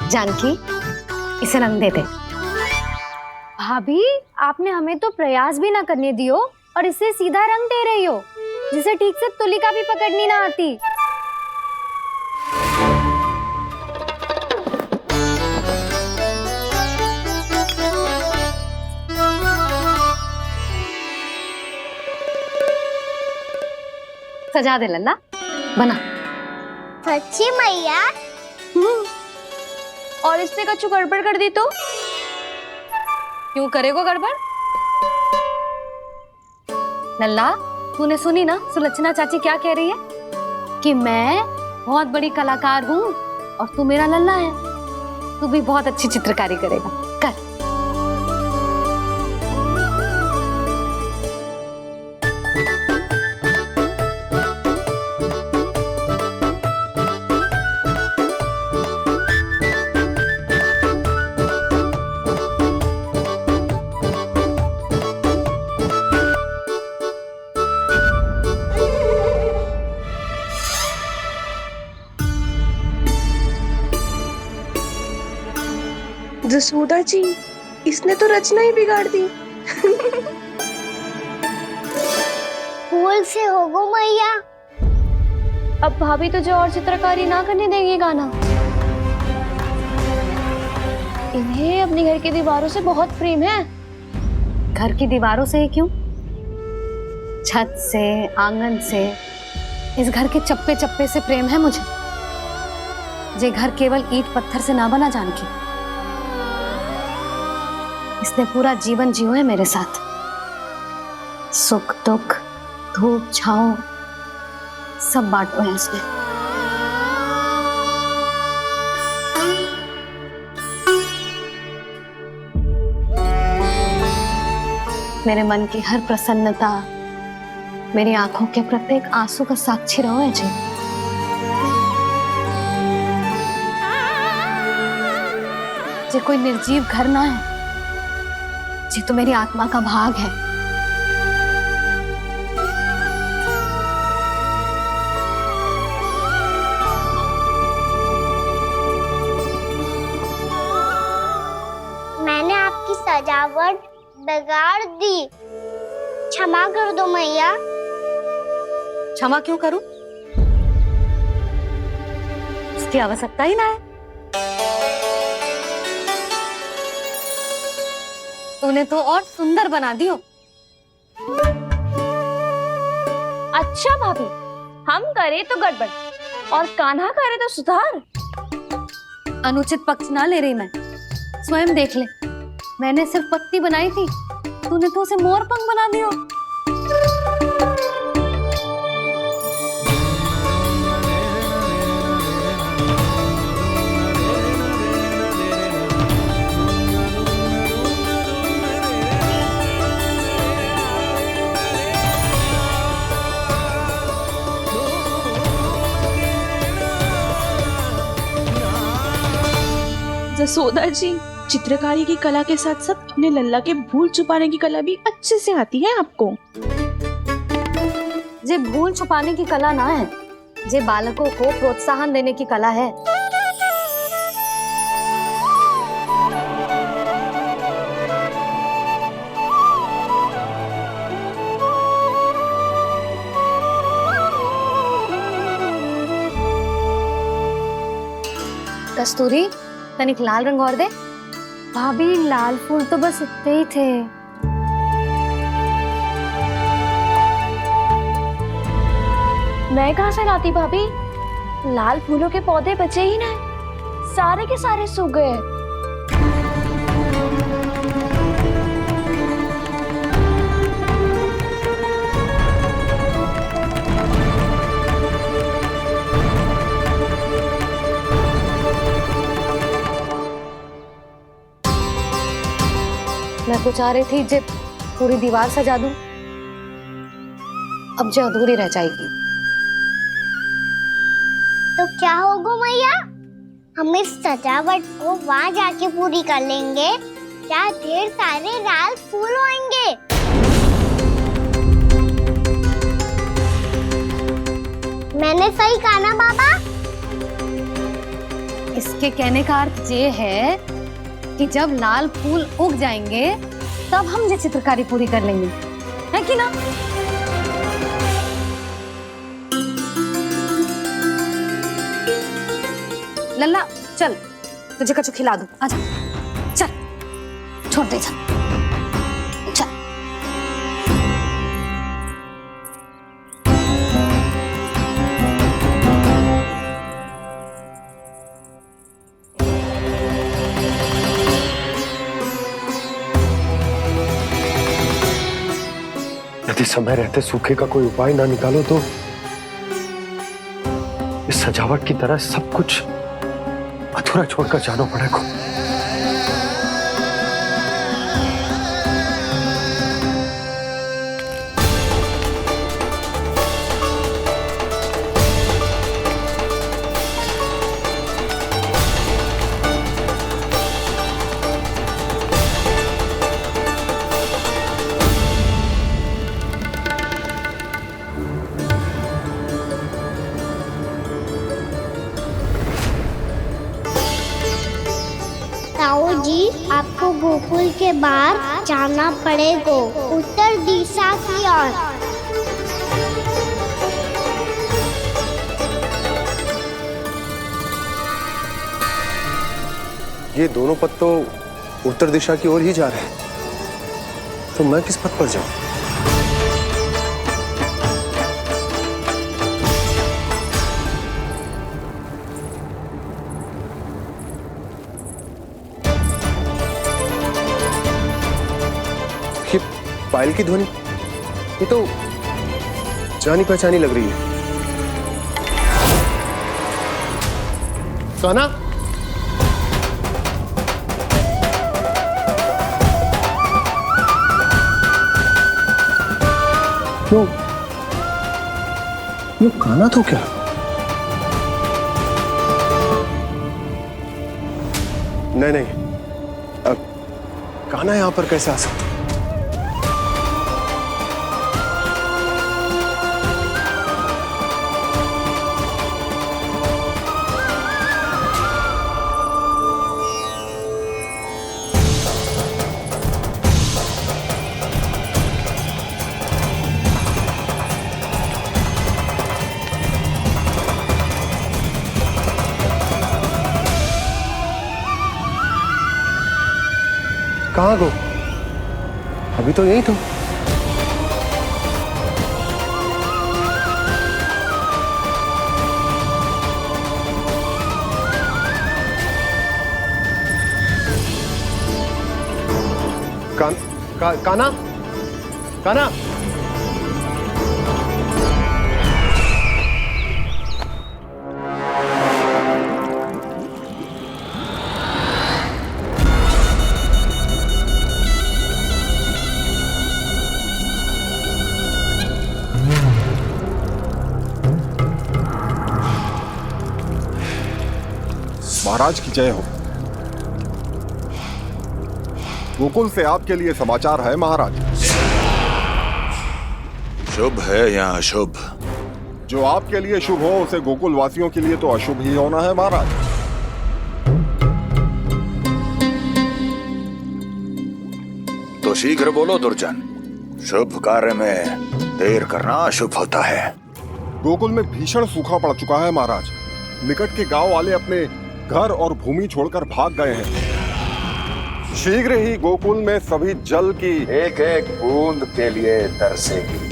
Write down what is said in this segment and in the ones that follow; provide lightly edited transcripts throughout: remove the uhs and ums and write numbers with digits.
जानकी, इसे रंग दे दे। भाभी, आपने हमें तो प्रयास भी ना करने दियो और इसे सीधा रंग दे रही हो, जिसे ठीक से तुलिका भी पकड़नी ना आती। सजा दे लल्ला, बना। सच्ची मैया? और इसने कछु गड़बड़ कर दी तो? क्यों करेगो गड़बड़? लल्ला, तूने सुनी ना सुलक्षणा चाची क्या कह रही है? कि मैं बहुत बड़ी कलाकार हूँ और तू मेरा लल्ला है। तू भी बहुत अच्छी चित्रकारी करेगा, कर। जसोदा जी, इसने तो रचना ही बिगाड़ दी। फूल से होगो मैया। अब भाभी तुझे और चित्रकारी ना करने देंगी गाना। इन्हें अपने घर की दीवारों से बहुत प्रेम है। घर की दीवारों से ही क्यों? छत से, आंगन से, इस घर के चप्पे चप्पे से प्रेम है मुझे। ये घर केवल ईंट पत्थर से ना बना जानकी। इसने पूरा जीवन जियो है मेरे साथ। सुख दुख, धूप छांव सब बांटो है इसने। मेरे मन की हर प्रसन्नता, मेरी आंखों के प्रत्येक आंसू का साक्षी रहो है जी। ये कोई निर्जीव घर ना है, ये तो मेरी आत्मा का भाग है। मैंने आपकी सजावट बिगाड़ दी, क्षमा कर दो मैया। क्षमा क्यों करूं? इसकी आवश्यकता ही ना है। तूने तो और सुंदर बना दियो। अच्छा भाभी, हम करे तो गड़बड़ और कान्हा करे तो सुधार। अनुचित पक्ष ना ले रही मैं, स्वयं देख ले। मैंने सिर्फ पत्ती बनाई थी, तूने तो उसे मोरपंख बना दियो। जसोदा जी, चित्रकारी की कला के साथ साथ अपने लल्ला के भूल छुपाने की कला भी अच्छे से आती है आपको। ये भूल छुपाने की कला ना है, ये बालकों को प्रोत्साहन देने की कला है। कस्तूरी, तनिक लाल रंग और दे। भाभी, लाल फूल तो बस इतने ही थे। मैं कहाँ से लाती भाभी? लाल फूलों के पौधे बचे ही ना, सारे के सारे सूख गए। मैं तो चाह रही थी जे पूरी दीवार सजा दूं, अब जो अधूरी रह जाएगी। तो क्या होगा मैया? हम इस सजावट को वहाँ जाके पूरी कर लेंगे, जहाँ ढेर सारे लाल फूल होंगे। मैंने सही कहा ना बाबा? इसके कहने का अर्थ ये है कि जब लाल फूल उग जाएंगे तब हम ये चित्रकारी पूरी कर लेंगे, है कि ना? लल्ला चल, तुझे कछु खिला दूं, आजा चल, छोड़ दे चल। यदि समय रहते सूखे का कोई उपाय ना निकालो तो इस सजावट की तरह सब कुछ अधूरा छोड़कर जाना पड़ेगा। ताऊ जी, आपको गोकुल के बाहर जाना पड़ेगा, उत्तर दिशा की ओर। ये दोनों पथ तो उत्तर दिशा की ओर ही जा रहे हैं, तो मैं किस पथ पर जाऊं? ये पायल की ध्वनि, ये तो जानी पहचानी लग रही है। कान्हा, यो कान्हा तो क्या? नहीं, अब कान्हा यहां पर कैसे आ सकता? कहाँ गो? अभी तो यही तो। कान्हा, कान्हा, महाराज की जय हो। गोकुल से आपके लिए समाचार है महाराज। शुभ है या अशुभ? जो आपके लिए शुभ हो उसे गोकुल वासियों के लिए तो अशुभ ही होना है महाराज। तो शीघ्र बोलो दुर्जन, शुभ कार्य में देर करना अशुभ होता है। गोकुल में भीषण सूखा पड़ चुका है महाराज। निकट के गांव वाले अपने घर और भूमि छोड़कर भाग गए हैं। शीघ्र ही गोकुल में सभी जल की एक एक बूंद के लिए तरसेगी।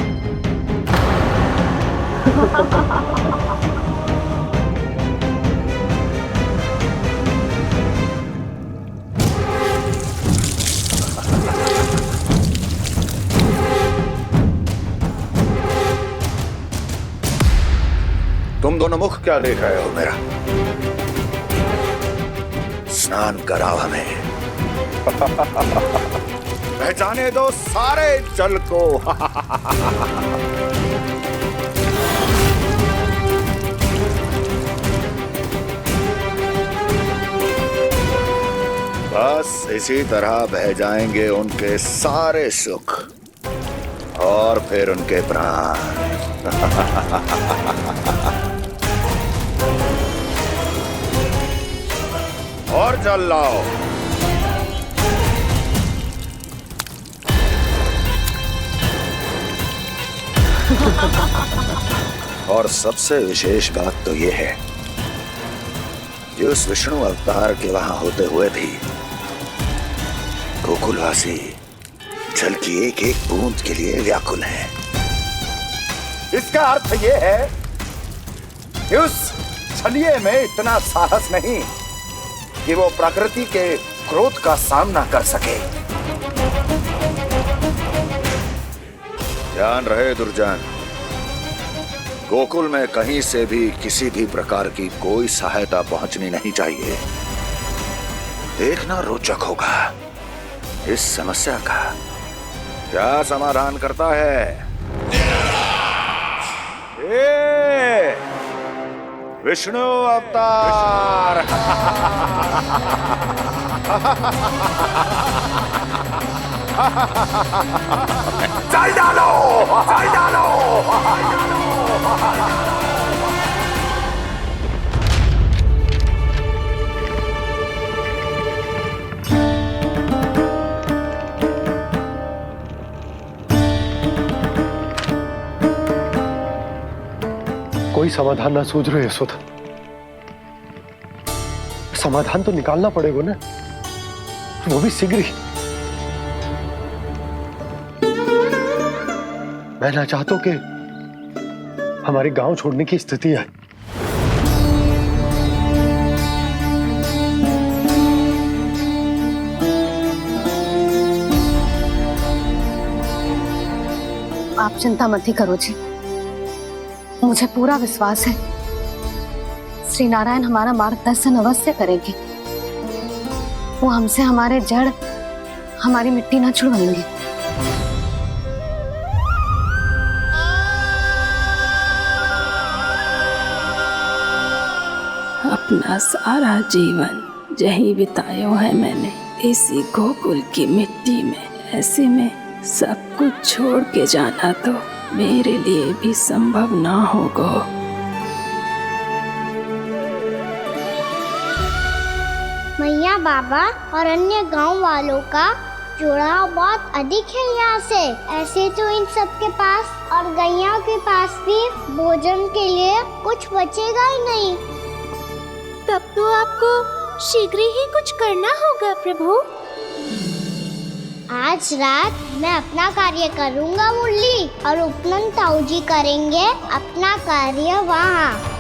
तुम दोनों मुख क्या देख रहे हो मेरा? स्नान कराओ हमें। पहचाने दो सारे जल को। बस इसी तरह बह जाएंगे उनके सारे सुख और फिर उनके प्राण। जल लाओ। और सबसे विशेष बात तो ये है कि उस विष्णु अवतार के वहां होते हुए भी गोकुलवासी जल की एक एक बूंद के लिए व्याकुल है। इसका अर्थ ये है कि उस छलिए में इतना साहस नहीं कि वो प्रकृति के क्रोध का सामना कर सके। ध्यान रहे दुर्जन, गोकुल में कहीं से भी किसी भी प्रकार की कोई सहायता पहुंचनी नहीं चाहिए। देखना रोचक होगा इस समस्या का क्या समाधान करता है। विष्णु अवतार। चल डालो, चल डालो। कोई समाधान ना सूझ रहे यशोदा। समाधान तो निकालना पड़ेगा ना, वो भी शीघ्र ही। मैं ना चाहता हूं कि हमारे गांव छोड़ने की स्थिति है। आप चिंता मत ही करो जी, मुझे पूरा विश्वास है श्री नारायण हमारा मार्गदर्शन अवश्य करेंगे। वो हमसे हमारे जड़, हमारी मिट्टी ना छुड़वाएंगे। अपना सारा जीवन यही बिताया है मैंने, इसी गोकुल की मिट्टी में। ऐसे में सब कुछ छोड़ के जाना तो मेरे लिए भी संभव ना होगा। मैया, बाबा और अन्य गांव वालों का जुड़ाव बहुत अधिक है यहाँ से। ऐसे तो इन सब के पास और गैया के पास भी भोजन के लिए कुछ बचेगा ही नहीं। तब तो आपको शीघ्र ही कुछ करना होगा प्रभु। आज रात मैं अपना कार्य करूँगा मुरली, और उपनंद ताऊ जी करेंगे अपना कार्य वहाँ।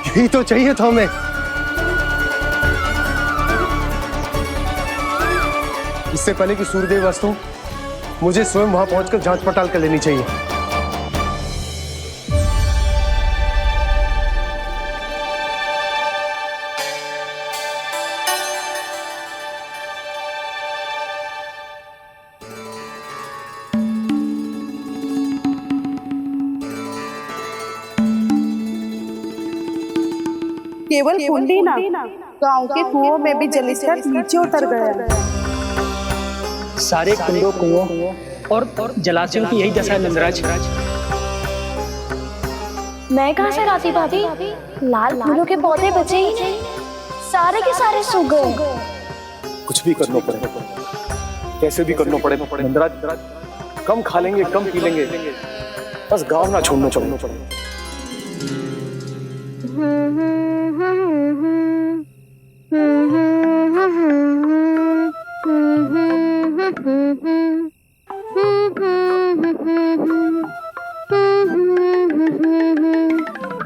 यही तो चाहिए था हमें। इससे पहले कि सूर्यदेव अस्त हो, मुझे स्वयं वहां पहुंचकर जांच पड़ताल कर लेनी चाहिए। केवल कुंडी ना, गांव के कुओं में भी जलस्तर नीचे उतर गया। सारे कुंडों, कुओं और जलाशयों की यही दशा है नंदराज। मैं कहाँ से लाती भाभी? लाल फूलों के पौधे बचे ही नहीं, सारे के सारे सूख गए। कुछ भी करना पड़ेगा, कैसे भी करना पड़ेगा नंदराज। कम खा लेंगे, कम पी लेंगे, बस गांव ना छोड़ना पड़ेगा।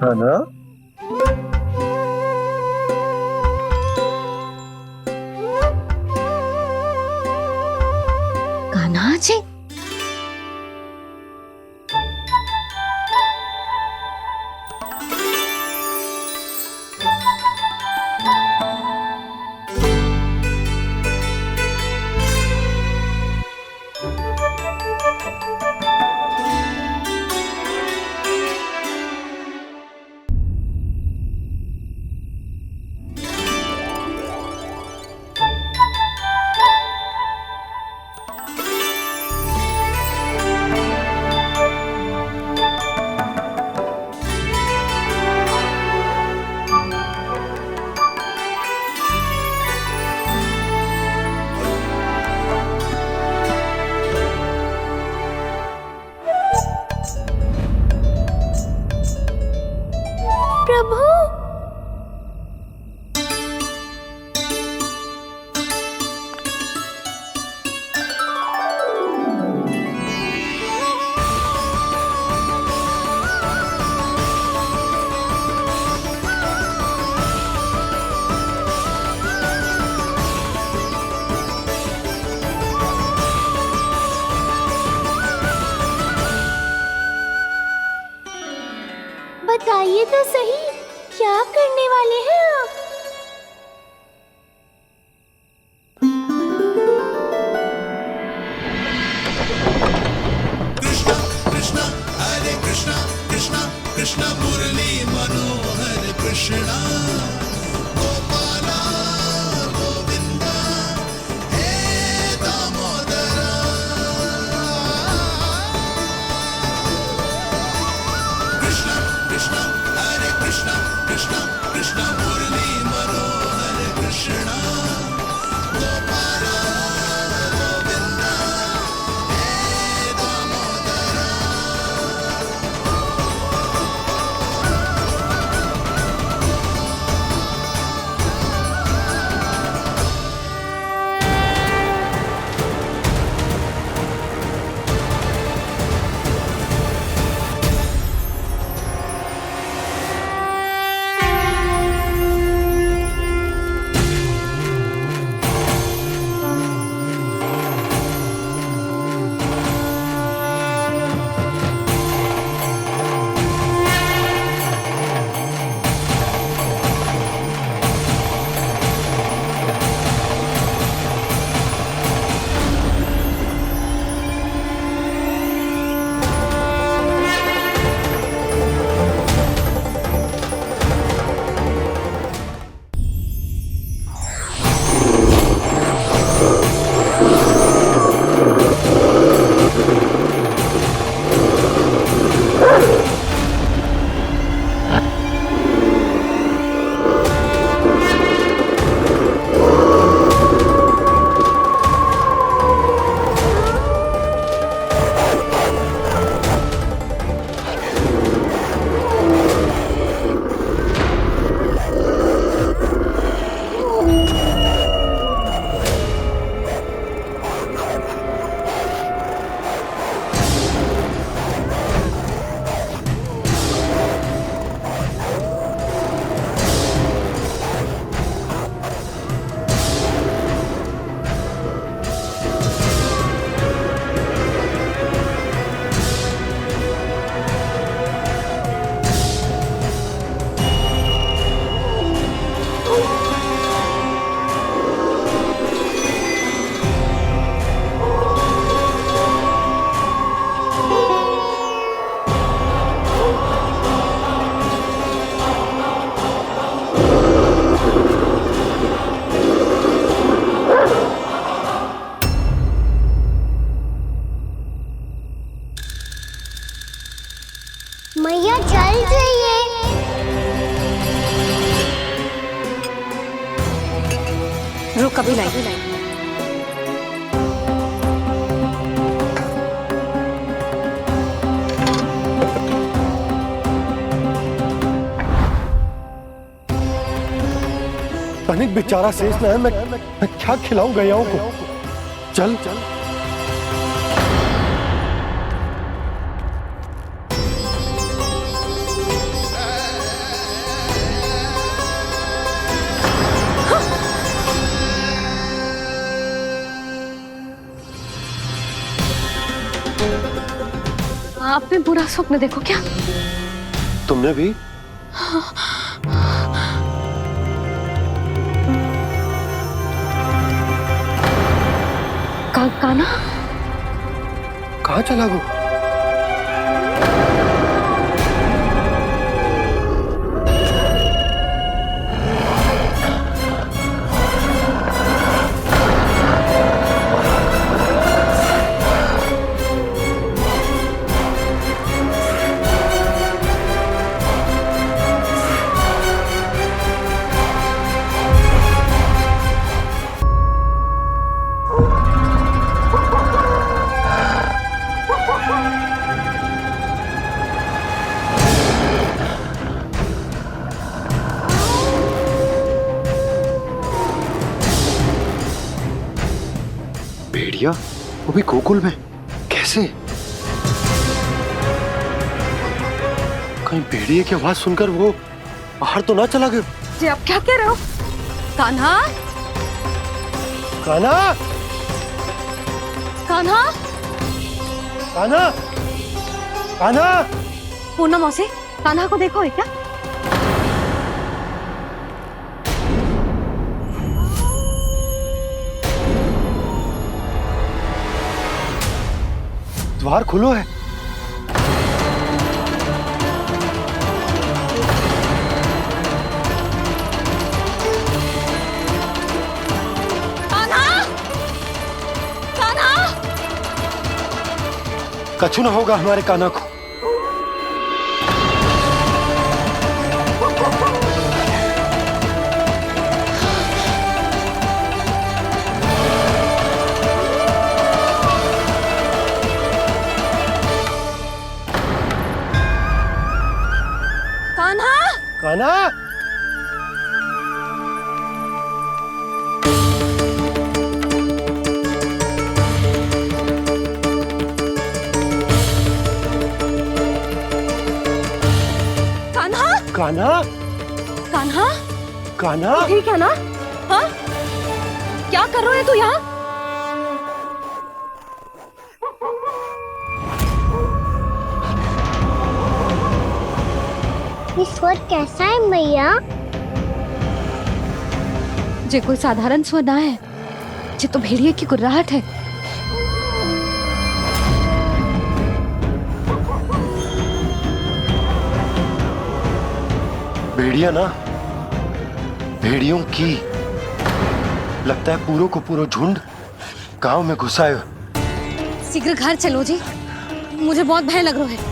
है ना? प्रभु। बताइए तो सही, क्या करने वाले हैं आप? कृष्णा कृष्णा हरे कृष्णा कृष्णा कृष्णा मुरली मनोहर कृष्णा गोपाला गोविंदा हे दामोदरा। कृष्णा कृष्णा हरे कृष्णा कृष्णा कृष्णा मुरली मनोहर कृष्णा गोपाला गोविंदा हे दामोदरा। मैया जल जाइए। रुक अभी लाई। तनिक बेचारा शेष न है, मैं क्या खिलाऊं गयाओं को। चल चल आपने बुरा स्वप्न देखो क्या? तुमने भी? काना कहाँ चला गो? भेड़िया, वो भी गोकुल में, कैसे? कहीं भेड़िए की आवाज सुनकर वो बाहर तो ना चला गया? जी आप क्या कह रहे हो? कान्हा, कान्हा, कान्हा, कान्हा, कान्हा! पूर्णा मौसी, कान्हा को देखो है क्या? द्वार खुलो है। कछु ना होगा हमारे कान्हा को। कान्हा, कान्हा, कान्हा, कान्हा, कान्हा, ठीक है ना? हाँ? क्या कर रहे हो तू यहाँ? ये स्वर कैसा है मैया? जे कोई साधारण स्वर ना है, जे तो भेड़िए की गुर्राहट है। भेड़िया ना, भेड़ियों की, लगता है पूरो को पूरो झुंड गांव में घुसा है। शीघ्र घर चलो जी, मुझे बहुत भय लग रहा है।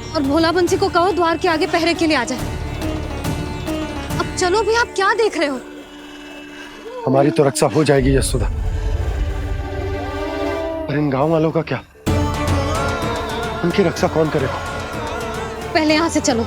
और भोला बंसी को कहो द्वार के आगे पहरे के लिए आ जाए। अब चलो भी, आप क्या देख रहे हो? हमारी तो रक्षा हो जाएगी यशोदा, पर इन गांव वालों का क्या? उनकी रक्षा कौन करेगा? पहले यहाँ से चलो।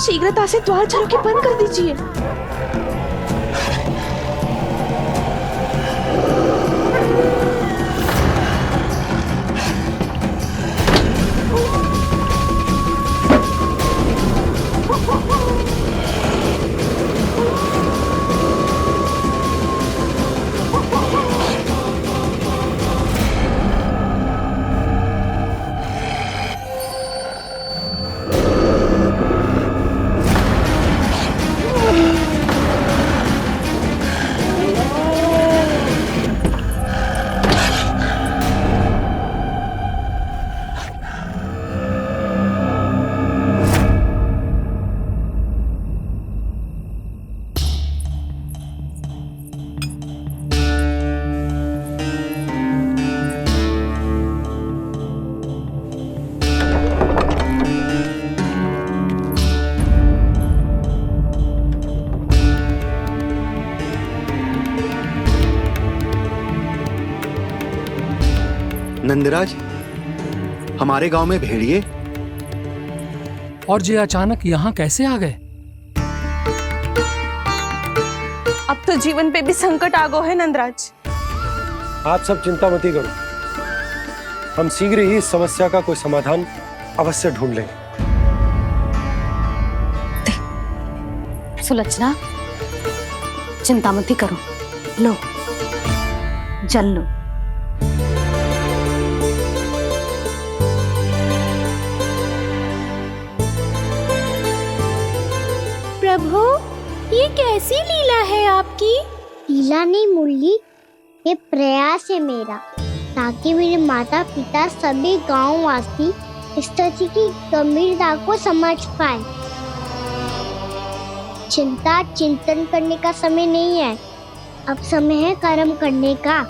शीघ्रता से द्वार चलो के बंद कर दीजिए। नंदराज, हमारे गांव में भेड़िए और ये अचानक यहाँ कैसे आ गए? अब तो जीवन पे भी संकट आ गो है नंदराज। आप सब चिंता मत करो, हम शीघ्र ही इस समस्या का कोई समाधान अवश्य ढूंढ लेंगे। सुलक्षणा, चिंता मत करो, लो जल लो। प्रभु, ये कैसी लीला है आपकी? लीला नहीं मुरली, ये प्रयास है मेरा, ताकि मेरे माता पिता सभी गांव वासी स्थिति की गंभीरता को समझ पाए। चिंता चिंतन करने का समय नहीं है, अब समय है कर्म करने का,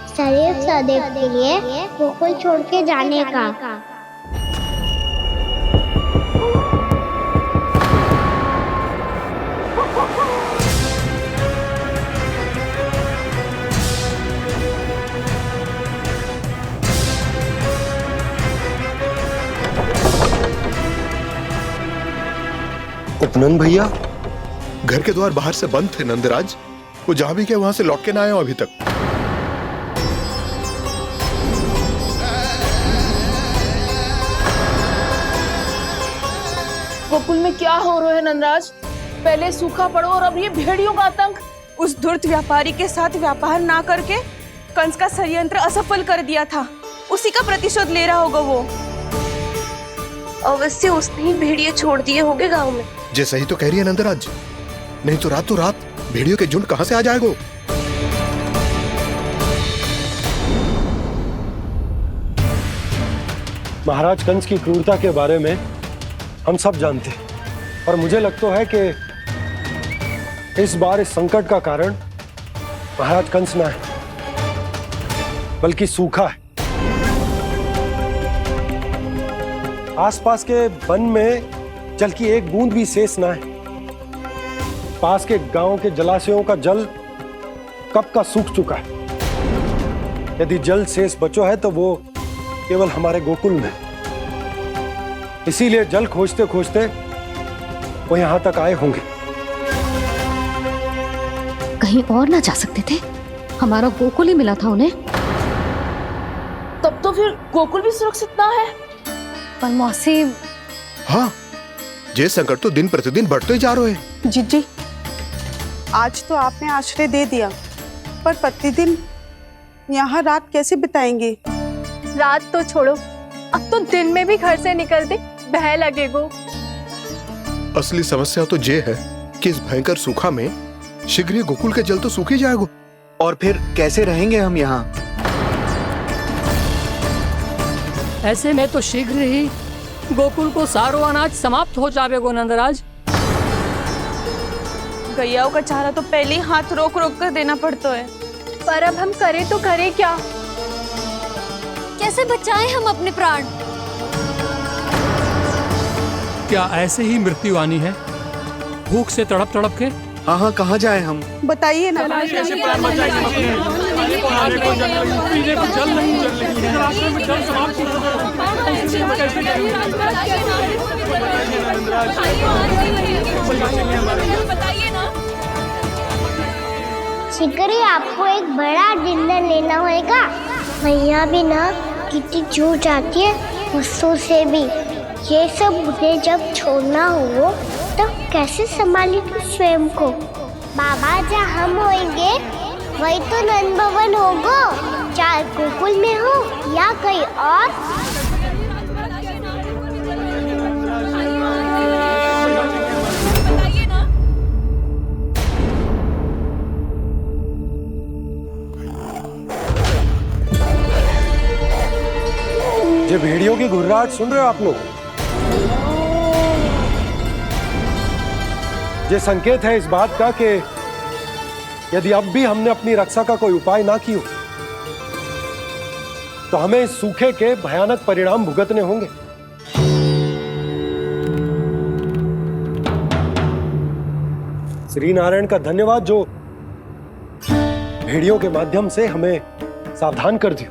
सदैव सदैव के लिए गोकुल छोड़ के जाने का। सुनन भैया, घर के द्वार बाहर से बंद थे नंदराज। वो जहां भी गए वहां से लौट के ना आए हो अभी तक। गोकुल में क्या हो रहा है नंदराज? पहले सूखा पड़ो और अब ये भेड़ियों का आतंक। उस धूर्त व्यापारी के साथ व्यापार ना करके कंस का षड्यंत्र असफल कर दिया था, उसी का प्रतिशोध ले रहा होगा वो। अवश्य उसने ही भेड़िए छोड़ दिए होंगे गांव में। जे सही तो कह रही है नंदराज, नहीं तो रात भेड़ियों के झुंड कहां से आ जाएगा। महाराज कंस की क्रूरता के बारे में हम सब जानते हैं, और मुझे लगता है कि इस बार इस संकट का कारण महाराज कंस ना है, बल्कि सूखा है। आसपास के वन में जल की एक बूंद भी शेष ना है। पास के गांव के जलाशयों का जल कब का सूख चुका है। यदि जल शेष बचो है तो वो केवल हमारे गोकुल में। इसीलिए जल खोजते खोजते वो यहां तक आए होंगे। कहीं और ना जा सकते थे? हमारा गोकुल ही मिला था उन्हें। तब तो फिर गोकुल भी सुरक्षित ना है। पर मौसी, हाँ, ये संकट तो दिन प्रतिदिन बढ़ते जा रहे हैं। जीजी, आज तो आपने आश्रय दे दिया, पर प्रतिदिन यहाँ रात कैसे बिताएंगे? रात तो छोड़ो, अब तो दिन में भी घर से निकलते भय लगेगो। असली समस्या तो ये है कि इस भयंकर सूखा में शीघ्र ही गोकुल के जल तो सूख ही जाएगा। और फिर कैसे रहेंगे हम यहाँ? ऐसे में तो शीघ्र ही गोकुल को सारो अनाज समाप्त हो जाएगो नंदराज। गैयाओं का चारा तो पहले ही हाथ रोक रोक कर देना पड़ता है। पर अब हम करें तो करें क्या? कैसे बचाएं हम अपने प्राण? क्या ऐसे ही मृत्यु आनी है, भूख से तड़प तड़प के? हाँ हाँ, कहाँ जाए हम? बताइए ना। कैसे प्राण बचाएं? पीने को जल नहीं, जल नहीं है, रास्ते में जल समाप्त हो शिकारी, आपको एक बड़ा डिनर लेना होगा। मैया भी ना कितनी जूझ जाती है गुस्सों से भी। ये सब मुझे जब छोड़ना हो तो कैसे संभाली तू स्वयं को? बाबा जहाँ हम होंगे वही तो नंद भवन होगा, चाहे गोकुल में हो या कहीं और। ये भेड़ियों की घुर्राहट सुन रहे हो आप लोग? ये संकेत है इस बात का कि यदि अब भी हमने अपनी रक्षा का कोई उपाय ना किया तो हमें इस सूखे के भयानक परिणाम भुगतने होंगे। श्री नारायण का धन्यवाद जो भेड़ियों के माध्यम से हमें सावधान कर दिया।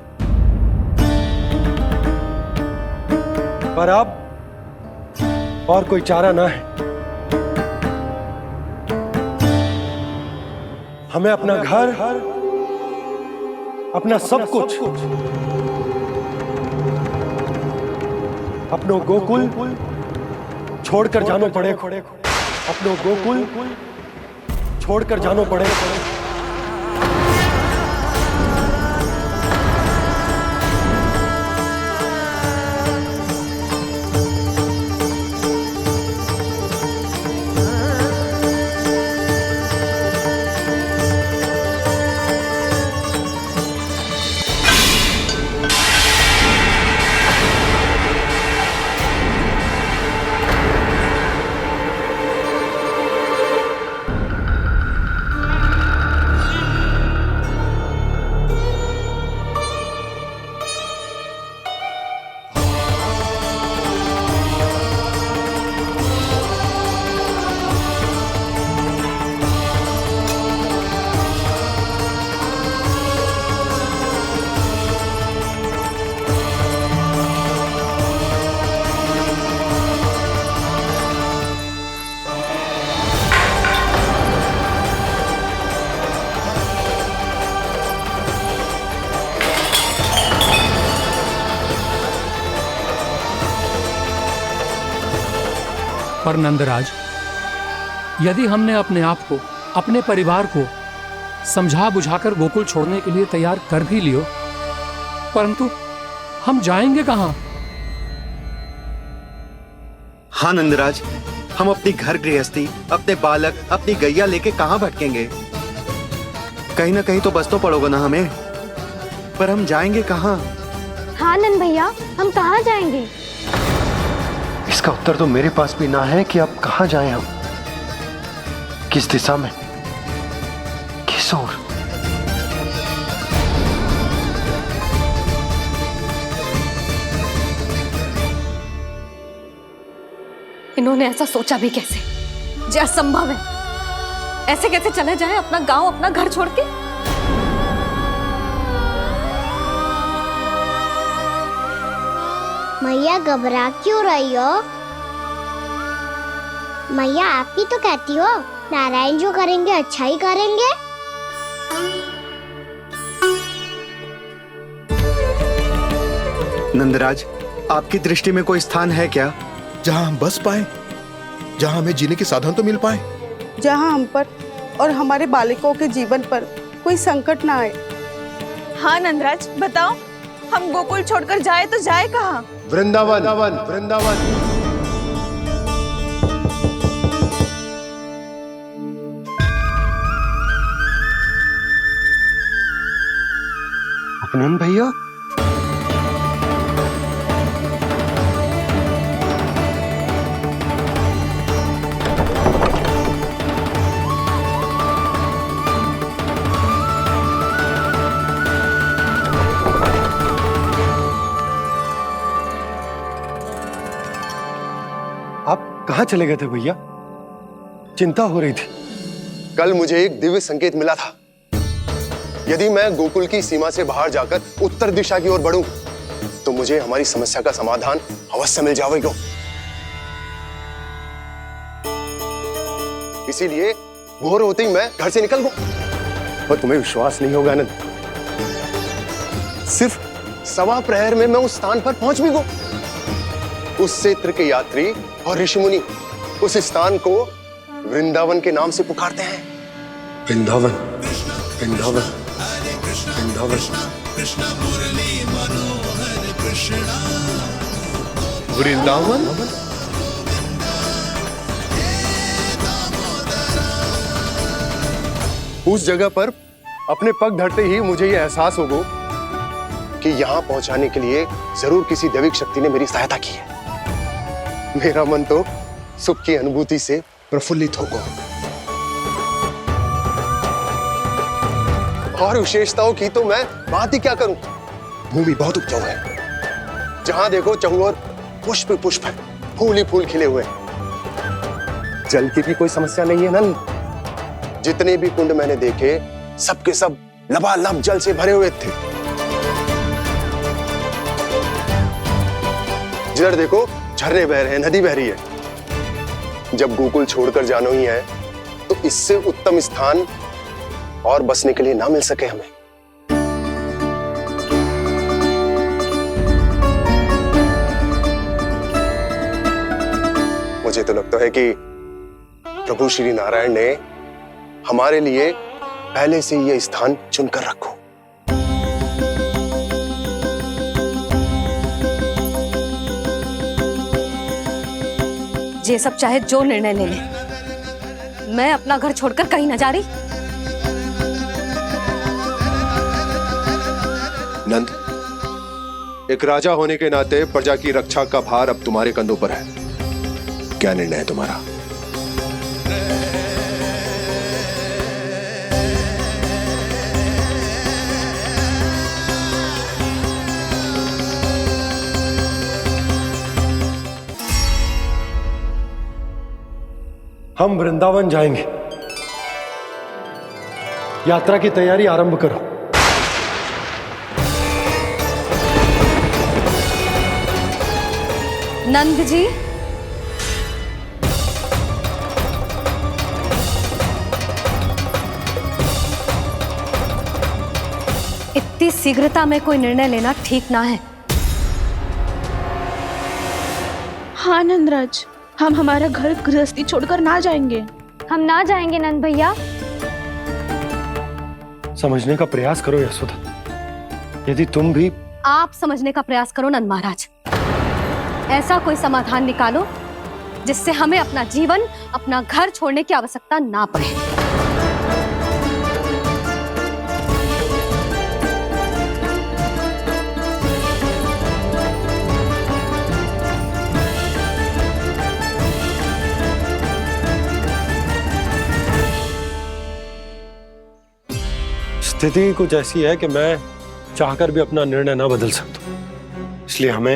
पर अब और कोई चारा ना है। हमें अपना घर, अपना सब कुछ, अपनो गोकुल छोड़कर जानो पड़े। अपनो गोकुल छोड़कर जानो पड़े। पर नंदराज, यदि हमने अपने आप को, अपने परिवार को समझा बुझाकर गोकुल छोड़ने के लिए तैयार कर भी लियो, परंतु हम जाएंगे कहां? हाँ नंदराज, हम अपनी घर गृहस्थी, अपने बालक, अपनी गैया लेके कहाँ भटकेंगे? कहीं ना कहीं तो बस तो पड़ोगे ना हमें, पर हम जाएंगे कहाँ? हाँ नंद भैया, हम कहाँ जाएंगे? इसका उत्तर तो मेरे पास भी ना है कि अब कहाँ जाएं हम, किस दिशा में, किस ओर। इन्होंने ऐसा सोचा भी कैसे? जो असंभव है। ऐसे कैसे चले जाए अपना गांव, अपना घर छोड़ के? मैया घबरा क्यों रही हो? मैया आप ही तो कहती हो नारायण जो करेंगे अच्छा ही करेंगे। नंदराज, आपकी दृष्टि में कोई स्थान है क्या जहां हम बस पाए, जहां हमें जीने के साधन तो मिल पाए, जहाँ हम पर और हमारे बालकों के जीवन पर कोई संकट ना आए? हाँ नंदराज, बताओ, हम गोकुल छोड़कर जाए तो जाए कहाँ? वृंदावन, वृंदावन। अपनन भैया, आप कहाँ चले गए थे भैया? चिंता हो रही थी। कल मुझे एक दिव्य संकेत मिला था। यदि मैं गोकुल की सीमा से बाहर जाकर उत्तर दिशा की ओर बढ़ूं, तो मुझे हमारी समस्या का समाधान अवश्य मिल जाएगा। इसीलिए भोर होते ही मैं घर से निकल गया। और तुम्हें विश्वास नहीं होगा आनंद, सिर्फ 1.25 प्रहर में मैं उस स्थान पर पहुंच भी गया। उस क्षेत्र के यात्री और ऋषिमुनि उस स्थान को वृंदावन के नाम से पुकारते हैं। वृंदावन, वृंदावन, वृंदावन। वृंदावन। उस जगह पर अपने पग धरते ही मुझे यह एहसास होगा कि यहां पहुंचाने के लिए जरूर किसी दैविक शक्ति ने मेरी सहायता की है। मेरा मन तो सुख की अनुभूति से प्रफुल्लित होगा। और विशेषताओं की तो मैं बात ही क्या करूं। भूमि बहुत उपजाऊ है, जहां देखो चहुओर पुष्प पुष्प है, फूल ही फूल खिले हुए हैं। जल की भी कोई समस्या नहीं है नंद। जितने भी कुंड मैंने देखे, सबके सब लबालब जल से भरे हुए थे। जिधर देखो झरने बह रहे हैं, नदी बह रही है। जब गोकुल छोड़कर जाना ही है, तो इससे उत्तम स्थान और बसने के लिए ना मिल सके हमें। मुझे तो लगता है कि प्रभु श्री नारायण ने हमारे लिए पहले से यह स्थान चुनकर रखो। ये सब चाहे जो निर्णय ले ले, मैं अपना घर छोड़कर कहीं न जा रही। नंद, एक राजा होने के नाते प्रजा की रक्षा का भार अब तुम्हारे कंधों पर है। क्या निर्णय है तुम्हारा? हम वृंदावन जाएंगे। यात्रा की तैयारी आरंभ करो। नंद जी, इतनी शीघ्रता में कोई निर्णय लेना ठीक ना है। हाँ नंदराज, हम हमारा घर गृहस्थी छोड़कर ना जाएंगे। हम ना जाएंगे नंद भैया। समझने का प्रयास करो यशोदा। यदि तुम भी आप समझने का प्रयास करो नंद महाराज। ऐसा कोई समाधान निकालो जिससे हमें अपना जीवन, अपना घर छोड़ने की आवश्यकता ना पड़े। स्थिति कुछ ऐसी है कि मैं चाहकर भी अपना निर्णय ना बदल सकता, इसलिए हमें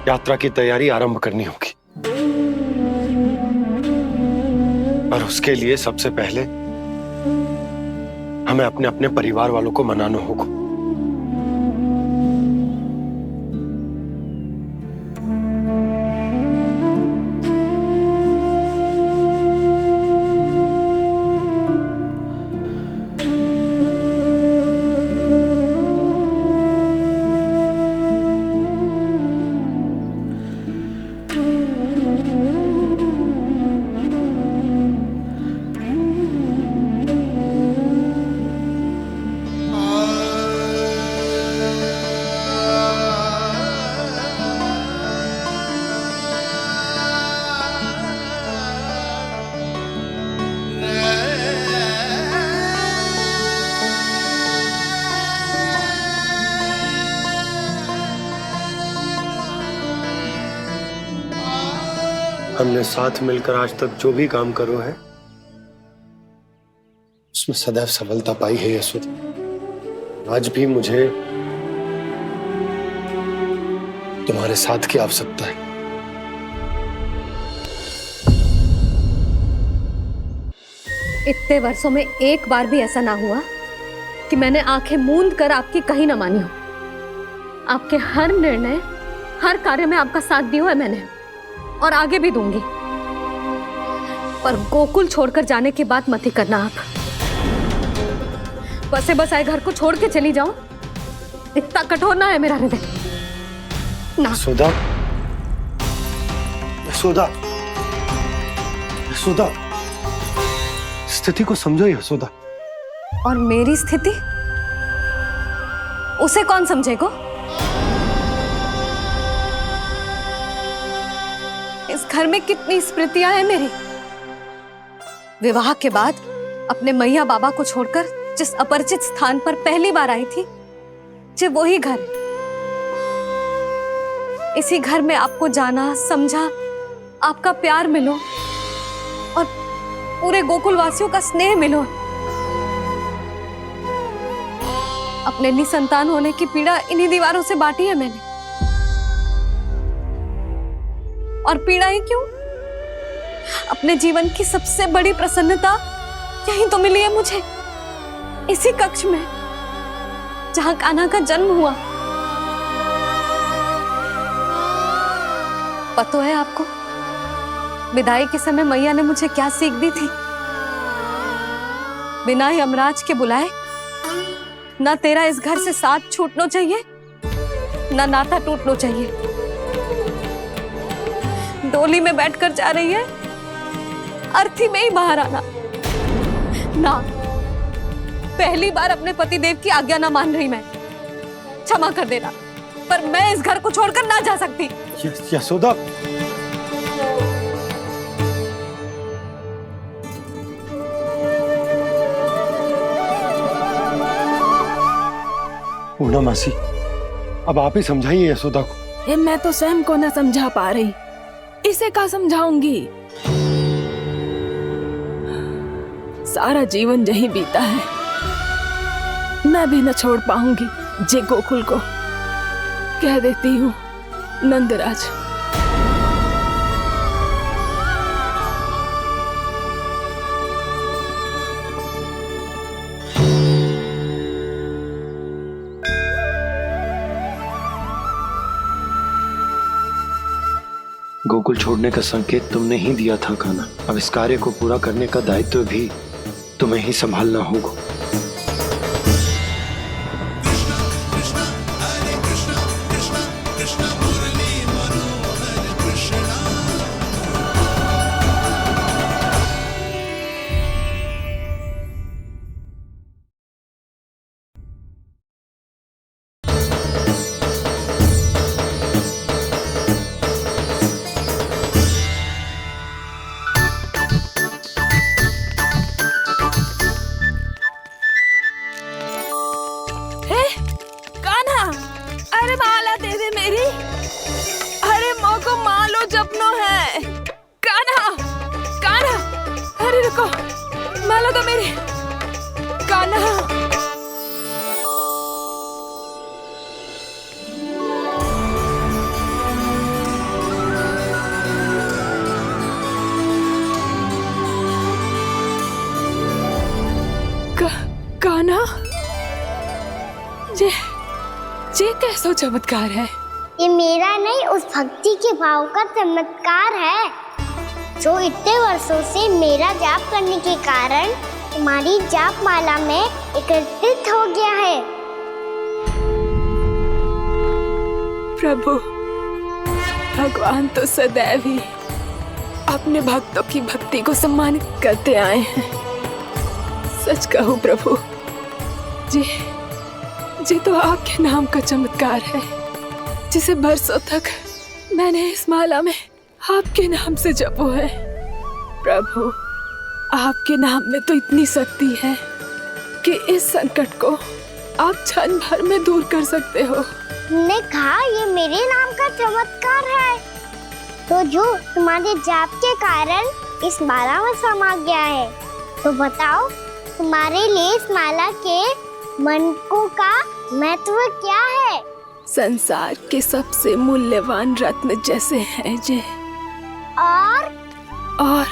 यात्रा की तैयारी आरंभ करनी होगी। और उसके लिए सबसे पहले हमें अपने अपने परिवार वालों को मनाना होगा। हमने साथ मिलकर आज तक जो भी काम करो है उसमें सदैव सफलता पाई है यशोदा। आज भी मुझे तुम्हारे साथ की आवश्यकता है। इतने वर्षों में एक बार भी ऐसा ना हुआ कि मैंने आंखें मूंद कर आपकी कहीं ना मानी हो। आपके हर निर्णय, हर कार्य में आपका साथ दिया है मैंने, और आगे भी दूंगी। पर गोकुल छोड़कर जाने की बात मत ही करना आप। बसे बसाए घर को छोड़ के चली जाऊं, इतना कठोर ना है मेरा हृदय ना। यशोदा, यशोदा, यशोदा, स्थिति को समझो यशोदा। और मेरी स्थिति उसे कौन समझेगा? इस घर में कितनी स्मृतियां हैं मेरी। विवाह के बाद अपने मैया बाबा को छोड़कर जिस अपरिचित स्थान पर पहली बार आई थी, जो वही घर। इसी घर में आपको जाना, समझा, आपका प्यार मिलो और पूरे गोकुल वासियों का स्नेह मिलो। अपने निसंतान होने की पीड़ा इन्हीं दीवारों से बांटी है मैंने। और पीड़ा ही क्यों? अपने जीवन की सबसे बड़ी प्रसन्नता यहीं तो मिली है मुझे, इसी कक्ष में जहां कान्हा का जन्म हुआ। पता है आपको विदाई के समय मैया ने मुझे क्या सीख दी थी? बिना यमराज के बुलाए ना तेरा इस घर से साथ छूटना चाहिए, ना नाता टूटना चाहिए। डोली में बैठकर जा रही है, अर्थी में ही बाहर आना ना। पहली बार अपने पति देव की आज्ञा ना मान रही मैं, क्षमा कर देना, पर मैं इस घर को छोड़कर ना जा सकती। यशोदा, पूर्णा मासी, अब आप ही समझाइए यशोदा को। ये मैं तो स्वयं को न समझा पा रही, इसे क्या समझाऊंगी? सारा जीवन यही बीता है, मैं भी न छोड़ पाऊंगी जे गोकुल को। कह देती हूँ नंदराज। गोकुल छोड़ने का संकेत तुमने ही दिया था कान्हा। अब इस कार्य को पूरा करने का दायित्व भी तुम्हें ही संभालना होगा। सपनों है। कान्हा, कान्हा, अरे रुको, माला तो मेरी। कान्हा, कान्हा, ये कैसा चमत्कार है? ये मेरा नहीं, उस भक्ति के भाव का चमत्कार है जो इतने वर्षों से मेरा जाप करने के कारण तुम्हारी जाप माला में एकत्रित हो गया है। प्रभु, भगवान तो सदैव ही अपने भक्तों की भक्ति को सम्मानित करते आए हैं। सच कहूँ प्रभु, जी तो आपके नाम का चमत्कार है, जिसे बरसों तक मैंने इस माला में आपके नाम से जपो है। प्रभु, आपके नाम में तो इतनी शक्ति है कि इस संकट को आप क्षण भर में दूर कर सकते हो। तुमने कहा ये मेरे नाम का चमत्कार है, तो जो तुम्हारे जाप के कारण इस माला में समा गया है, तो बताओ तुम्हारे लिए इस माला के मनकों का महत्व क्या है? संसार के सबसे मूल्यवान रत्न जैसे हैं जे, और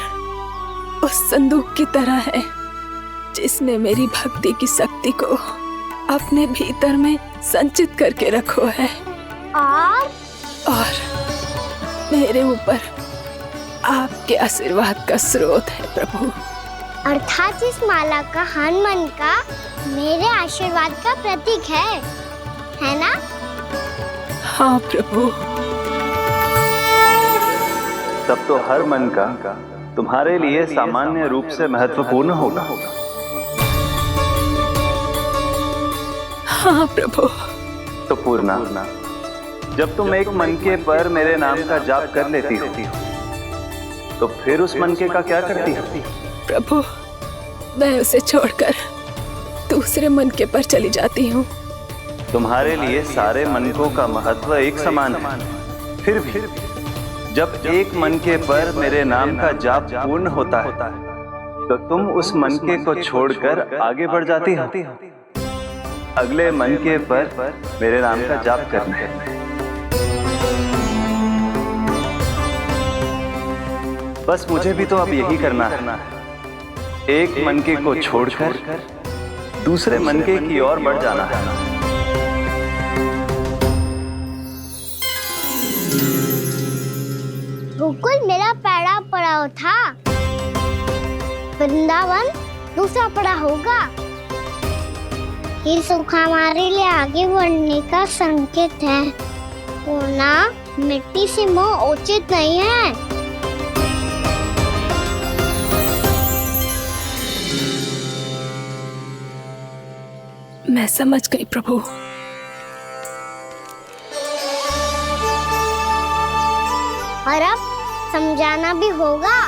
उस संदूक की तरह है जिसने मेरी भक्ति की शक्ति को अपने भीतर में संचित करके रखो है, और मेरे ऊपर आपके आशीर्वाद का स्रोत है प्रभु। अर्थात इस माला का हनुमान का मेरे आशीर्वाद का प्रतीक है ना? हाँ प्रभु। तब तो हर मन का तुम्हारे लिए सामान्य रूप से महत्वपूर्ण होगा। हाँ प्रभु। तो पूर्णा, जब तुम एक मनके पर मेरे नाम का जाप कर लेती हो, तो फिर उस मनके का क्या करती हो? प्रभु, मैं उसे छोड़कर दूसरे मनके पर चली जाती हूँ। तुम्हारे लिए सारे मनकों का महत्व एक समान है। फिर भी जब एक मनके पर मेरे नाम का जाप पूर्ण होता है, तो तुम उस मनके को छोड़कर आगे बढ़ जाती हो अगले मनके पर मेरे नाम का जाप करने। बस मुझे भी तो अब यही करना है, एक मनके को छोड़कर दूसरे मनके की ओर बढ़ जाना है। गोकुल मेरा पहला पड़ाव था, वृंदावन दूसरा पड़ा होगा। ये सुख हमारे लिए आगे बढ़ने का संकेत है, पूर्णा, मिट्टी से मोह उचित नहीं है। मैं समझ गई प्रभु। और अब समझाना भी होगा।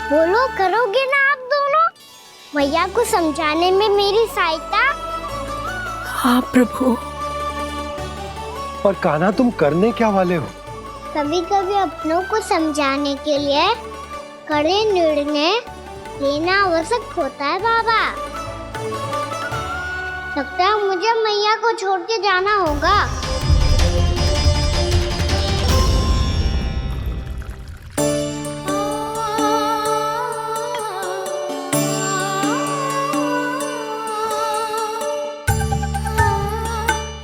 बोलो, करोगे ना आप दोनों? भैया को समझाने में मेरी सहायता? हाँ प्रभु। पर कान्हा, तुम करने क्या वाले हो? कभी कभी अपनों को समझाने के लिए कड़े निर्णय लेना आवश्यक होता है बाबा। लगता है मुझे मैया को छोड़ के जाना होगा।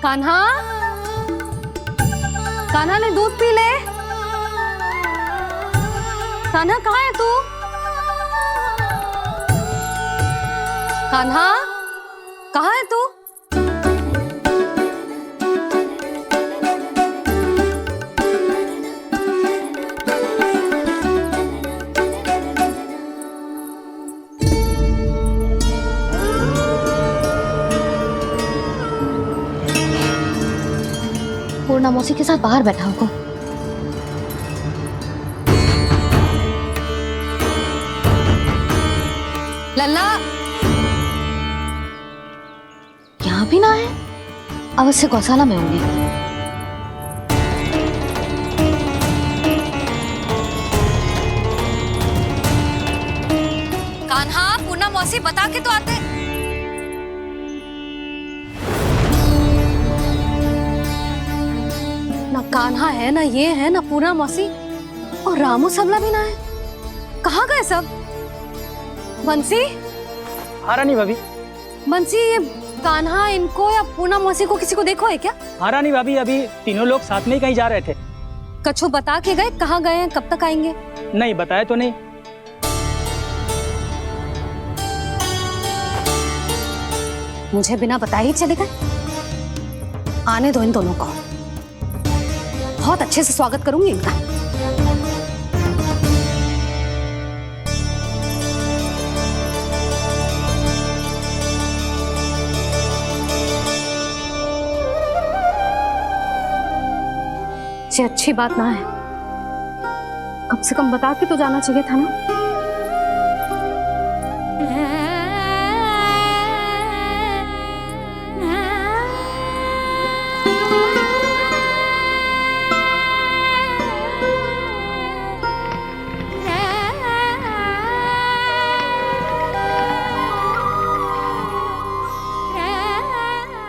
कान्हा, कान्हा ने दूध पी ले। कान्हा कहाँ है तू? कान्हा, कहाँ है तू? पूर्णा मौसी के साथ बाहर बैठा होगा। लल्ला, भाभी ना है, अवश्य गौशाला में होंगे। कान्हा, पूना मौसी बता के तो आते। ना कान्हा है, ना ये है, ना पूना मौसी, और रामू सबला भी ना है। कहाँ गए सब? बंसी? हाँ रानी भाभी। बंसी, ये कान्हा इनको या पूना मौसी को किसी को देखो है क्या? हाँ रानी भाभी, अभी तीनों लोग साथ में ही कहीं जा रहे थे। कछु बता के गए कहाँ गए हैं, कब तक आएंगे? नहीं बताया तो नहीं। मुझे बिना बताए ही चले गए? आने दो इन दोनों को, बहुत अच्छे से स्वागत करूंगी इनका। ये अच्छी बात ना है, कम से कम बता के तो जाना चाहिए था ना।